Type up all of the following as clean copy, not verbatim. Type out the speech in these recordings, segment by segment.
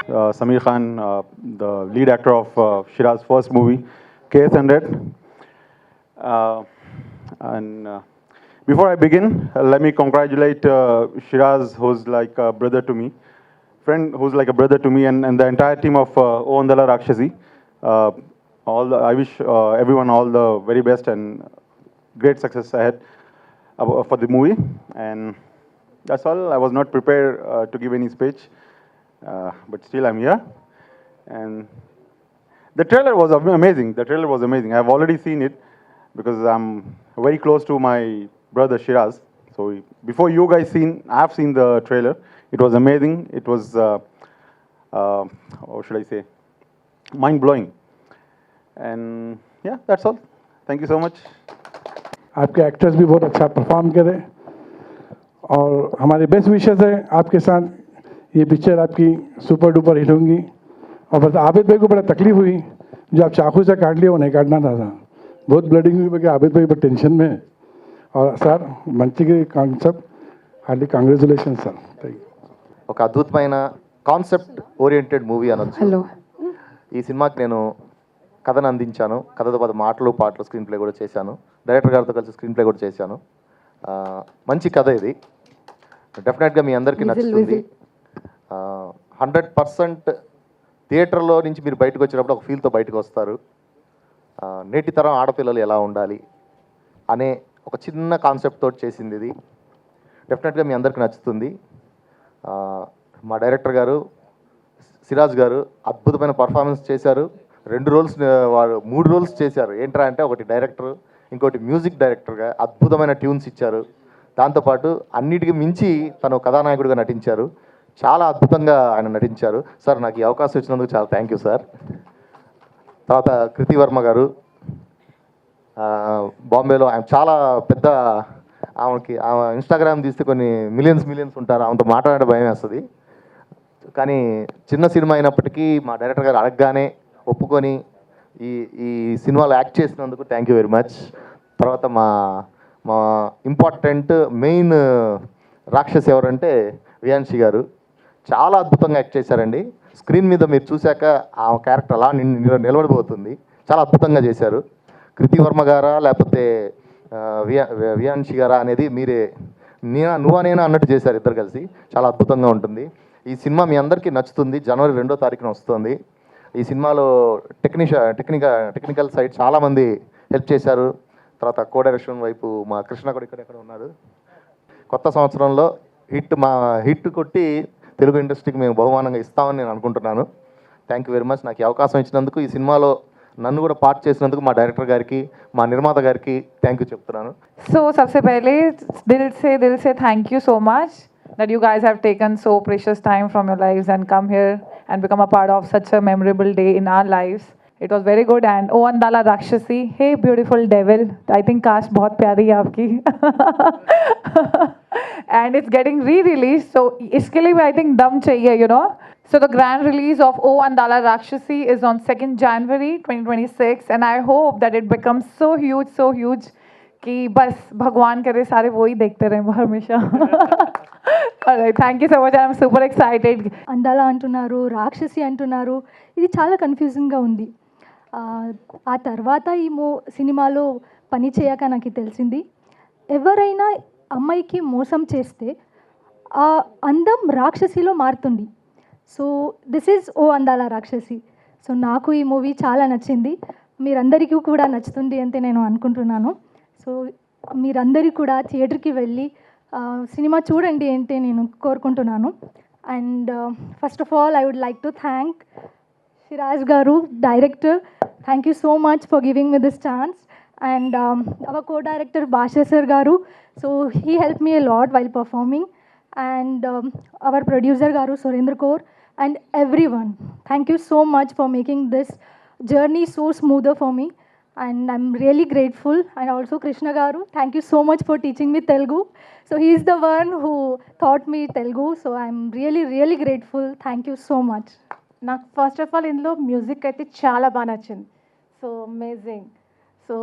Samir Khan, the lead actor of Shiraz's first movie, KS100. And before I begin, let me congratulate Shiraz, who's like a brother to me, friend who's like a brother to me, and the entire team of O Andala Rakshasi. I wish everyone all the very best and great success ahead for the movie. And that's all. I was not prepared to give any speech, but still I'm here. And the trailer was amazing. The trailer was amazing. I've already seen it because I'm very close to my brother Shiraz. So before you guys I've seen the trailer. It was amazing. It was, what should I say, mind-blowing. And yeah, that's all. Thank you so much. आपके actors भी बहुत अच्छा perform करें और हमारे best wishes है आपके साथ। ये पिक्चर आपकी सुपर डुपर हिट होंगी। और बस आबिद भाई को बड़ा तकलीफ हुई, जो आप चाकू से काट लिया वो नहीं काटना था। बहुत ब्लडिंग हुई क्योंकि आबिद भाई बहुत टेंशन में है। और सर మంచి కాన్సెప్ట్, హార్డ్లీ కంగ్రాచులేషన్ సార్। ఒక అద్భుతమైన కాన్సెప్ట్ ఓరియంటెడ్ మూవీ అనొచ్చు. హలో, ఈ సినిమాకి నేను కథను అందించాను. కథతో పాటు మాటలు పాటలు స్క్రీన్ ప్లే కూడా చేశాను. డైరెక్టర్ గారితో కలిసి స్క్రీన్ ప్లే కూడా చేశాను. మంచి కథ ఇది. డెఫినెట్గా మీ అందరికీ నచ్చుతుంది. 100% థియేటర్లో నుంచి మీరు బయటకు వచ్చినప్పుడు ఒక ఫీల్తో బయటకు వస్తారు. నేటి తరం ఆడపిల్లలు ఎలా ఉండాలి అనే ఒక చిన్న కాన్సెప్ట్ తోటి చేసింది ఇది. డెఫినెట్గా మీ అందరికీ నచ్చుతుంది. మా డైరెక్టర్ గారు సిరాజ్ గారు అద్భుతమైన పర్ఫార్మెన్స్ చేశారు. 2 రోల్స్ వారు 3 రోల్స్ చేశారు. ఏంట్రా అంటే ఒకటి డైరెక్టర్, ఇంకోటి మ్యూజిక్ డైరెక్టర్గా అద్భుతమైన ట్యూన్స్ ఇచ్చారు. దాంతోపాటు అన్నిటికీ మించి తను కథానాయకుడిగా నటించారు. చాలా అద్భుతంగా ఆయన నటించారు. సార్ నాకు ఈ అవకాశం ఇచ్చినందుకు చాలా థ్యాంక్ యూ సార్. తర్వాత కృతి వర్మ గారు బాంబేలో ఆయన చాలా పెద్ద, ఆమెకి ఆమె ఇన్స్టాగ్రామ్ తీస్తే కొన్ని మిలియన్స్ ఉంటారు. ఆమెతో మాట్లాడే భయం వేస్తుంది. కానీ చిన్న సినిమా అయినప్పటికీ మా డైరెక్టర్ గారు అడగగానే ఒప్పుకొని ఈ సినిమాలో యాక్ట్ చేసినందుకు థ్యాంక్ యూ వెరీ మచ్. తర్వాత మా ఇంపార్టెంట్ మెయిన్ రాక్షసి ఎవరంటే వియాన్షి గారు. చాలా అద్భుతంగా యాక్ట్ చేశారండి. స్క్రీన్ మీద మీరు చూశాక ఆ క్యారెక్టర్ అలా నిలబడిపోతుంది. చాలా అద్భుతంగా చేశారు. కృతి వర్మ గారా లేకపోతే వియాన్షి గారా అనేది మీరే నువ్వా నేనా అన్నట్టు చేశారు ఇద్దరు కలిసి. చాలా అద్భుతంగా ఉంటుంది. ఈ సినిమా మీ అందరికీ నచ్చుతుంది. జనవరి 2వ తారీఖున వస్తుంది. ఈ సినిమాలో టెక్నికల్ సైడ్ చాలామంది హెల్ప్ చేశారు. తర్వాత కో డైరెక్షన్ వైపు మా కృష్ణ కూడా ఇక్కడ ఉన్నారు. కొత్త సంవత్సరంలో హిట్ కొట్టి తెలుగు ఇండస్ట్రీకి మేము బహుమానంగా ఇస్తామని నేను అనుకుంటున్నాను. Thank you very much. నాకు ఈ అవకాశం ఇచ్చినందుకు, ఈ సినిమాలో నన్ను కూడా పార్ట్ చేసినందుకు మా డైరెక్టర్ గారికి మా నిర్మాత గారికి థ్యాంక్ యూ చెప్తున్నాను. సో सबसे पहले दिल से thank you so much that you guys have taken so precious time from your lives and come here and become a part of such a memorable day in our lives. It was very good. And O Andala Rakshasi, hey beautiful devil, I think cast बहुत प्यारी है आपकी. And it's getting re-released, so इसके लिए भी I think दम चाहिए, you know. So the grand release of O Andala Rakshasi is on 2nd January 2026, and I hope that it becomes so huge कि बस भगवान करे सारे वो ही देखते रहें हमेशा. Alright, thank you so much. I'm super excited. అందాల అంటున్నారు, రాక్షసి అంటున్నారు, ఇది చాలా కన్ఫ్యూజింగ్గా ఉంది. ఆ తర్వాత ఈ సినిమాలో పని చేయక నాకు తెలిసింది, ఎవరైనా అమ్మాయికి మోసం చేస్తే ఆ అందం రాక్షసిలో మారుతుంది. సో దిస్ ఈజ్ ఓ అందాల రాక్షసి. సో నాకు ఈ మూవీ చాలా నచ్చింది. మీరందరికీ కూడా నచ్చుతుంది అంటే నేను అనుకుంటున్నాను. సో మీరందరూ కూడా థియేటర్కి వెళ్ళి సినిమా చూడండి అంటే నేను కోరుకుంటున్నాను. And first of all I would like to thank Shiraz Garu, director. Thank you so much for giving me this chance. And our co-director Basha Sir Garu. So he helped me a lot while performing. And our producer Garu Surendra Kaur and everyone. Thank you so much for making this journey so smoother for me. And I'm really grateful. And also Krishna Garu, thank you so much for teaching me Telugu. So he is the one who taught me Telugu. So I'm really grateful. Thank you so much. నాకు first of all ఇందులో music అయితే చాలా బాగా నచ్చింది. So amazing. So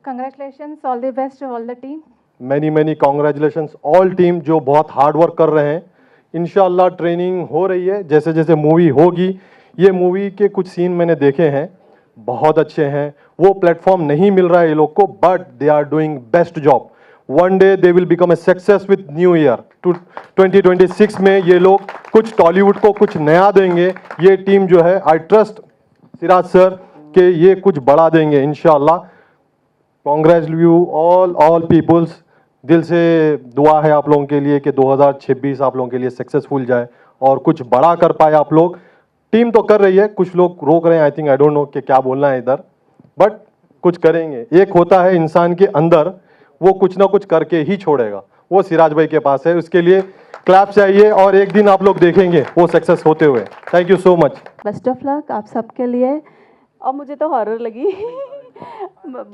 congratulations, all the best to all the team. Many congratulations all team जो बहुत hard work कर रहे हैं इंशाल्लाह ट्रेनिंग हो रही है, जैसे जैसे मूवी होगी। ये मूवी के कुछ सीन मैंने देखे हैं, बहुत अच्छे हैं। वो प्लेटफॉर्म नहीं मिल रहा है ये लोग को, but they are doing best job. One day they will become a success with new year 2026 में ये लोग कुछ टॉलीवुड को कुछ नया देंगे। ये टीम जो है, आई ट्रस्ट सिराज सर के ये कुछ बड़ा देंगे इंशाल्लाह। Congratulate you all peoples. दिल से दुआ है आप लोगों के लिए कि 2026 आप लोगों के लिए सक्सेसफुल जाए और कुछ बड़ा कर पाए आप लोग। टीम तो कर रही है, कुछ लोग रोक रहे हैं, I think, I don't know कि क्या बोलना है इधर, बट कुछ करेंगे। एक होता है इंसान के अंदर, वो कुछ ना कुछ करके ही छोड़ेगा, वो सिराज भाई के पास है। उसके लिए क्लैप चाहिए और एक दिन आप लोग देखेंगे वो सक्सेस होते हुए। Thank you so much. Best of luck आप सबके लिए। और मुझे तो हॉरर लगी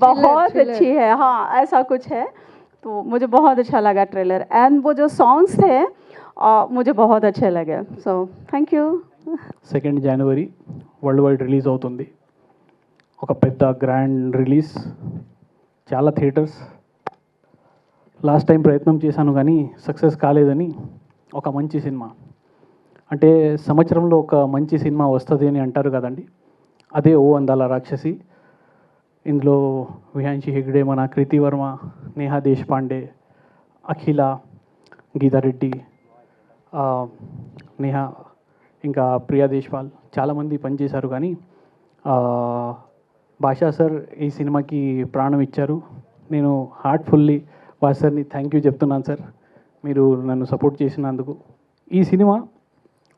बहुत अच्छी है, हाँ ऐसा कुछ है, तो मुझे बहुत अच्छा लगा ट्रेलर। एंड वो जो सॉन्ग्स थे मुझे बहुत अच्छे लगे, so thank you. 2 January world wide release అవుతుంది. ఒక పెద్ద గ్రాండ్ రిలీజ్, చాలా థియేటర్స్. లాస్ట్ టైం ప్రయత్నం చేశాను కానీ సక్సెస్ కాలేదని. ఒక మంచి సినిమా అంటే సంవత్సరంలో ఒక మంచి సినిమా వస్తుంది అని అంటారు కదండి, అదే ఓ అందాల రాక్షసి. ఇందులో విహాన్షి హెగ్డే, మన కృతి వర్మ, నేహా దేశపాండే, అఖిల, గీతారెడ్డి, నేహా, ఇంకా ప్రియా దేశ్వాల్ చాలామంది పనిచేశారు. కానీ భాషా సార్ ఈ సినిమాకి ప్రాణం ఇచ్చారు. నేను హార్ట్ఫుల్లీ భాషా సార్ని థ్యాంక్ యూ చెప్తున్నాను సార్, మీరు నన్ను సపోర్ట్ చేసినందుకు. ఈ సినిమా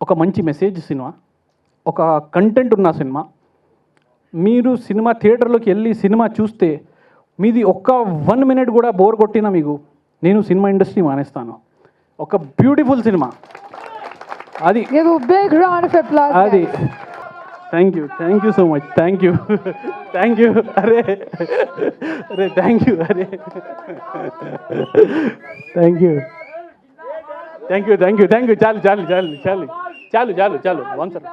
ఒక మంచి మెసేజ్ సినిమా, ఒక కంటెంట్ ఉన్న సినిమా. మీరు సినిమా థియేటర్లోకి వెళ్ళి సినిమా చూస్తే మీది ఒక్క 1 మినిట్ కూడా బోర్ కొట్టినా మీకు నేను సినిమా ఇండస్ట్రీ మానేస్తాను. ఒక బ్యూటిఫుల్ సినిమా అది. Give a big round of applause. అది thank you so much. Thank you అరే థ్యాంక్ యూ చాలు బాన్సర్,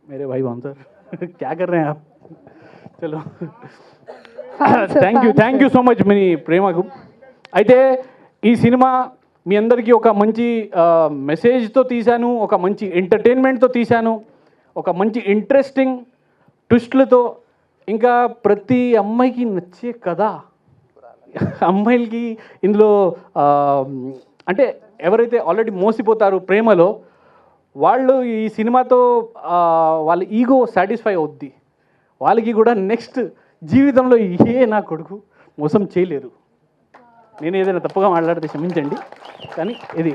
मेरे भाई बाउंसर क्या कर रहे हैं आप? चलो థ్యాంక్ యూ సో మచ్ మీ ప్రేమకు. అయితే ఈ సినిమా మీ అందరికీ ఒక మంచి మెసేజ్తో తీశాను, ఒక మంచి ఎంటర్టైన్మెంట్తో తీశాను, ఒక మంచి ఇంట్రెస్టింగ్ ట్విస్ట్లతో, ఇంకా ప్రతి అమ్మాయికి నచ్చే కథ. అమ్మాయిలకి ఇందులో అంటే ఎవరైతే ఆల్రెడీ మోసిపోతారు ప్రేమలో, వాళ్ళు ఈ సినిమాతో వాళ్ళ ఈగో సాటిస్ఫై అవుద్ది. వాళ్ళకి కూడా నెక్స్ట్ జీవితంలో నా కొడుకు మోసం చేయలేరు. నేను ఏదైనా తప్పుగా మాట్లాడితే క్షమించండి, కానీ ఇది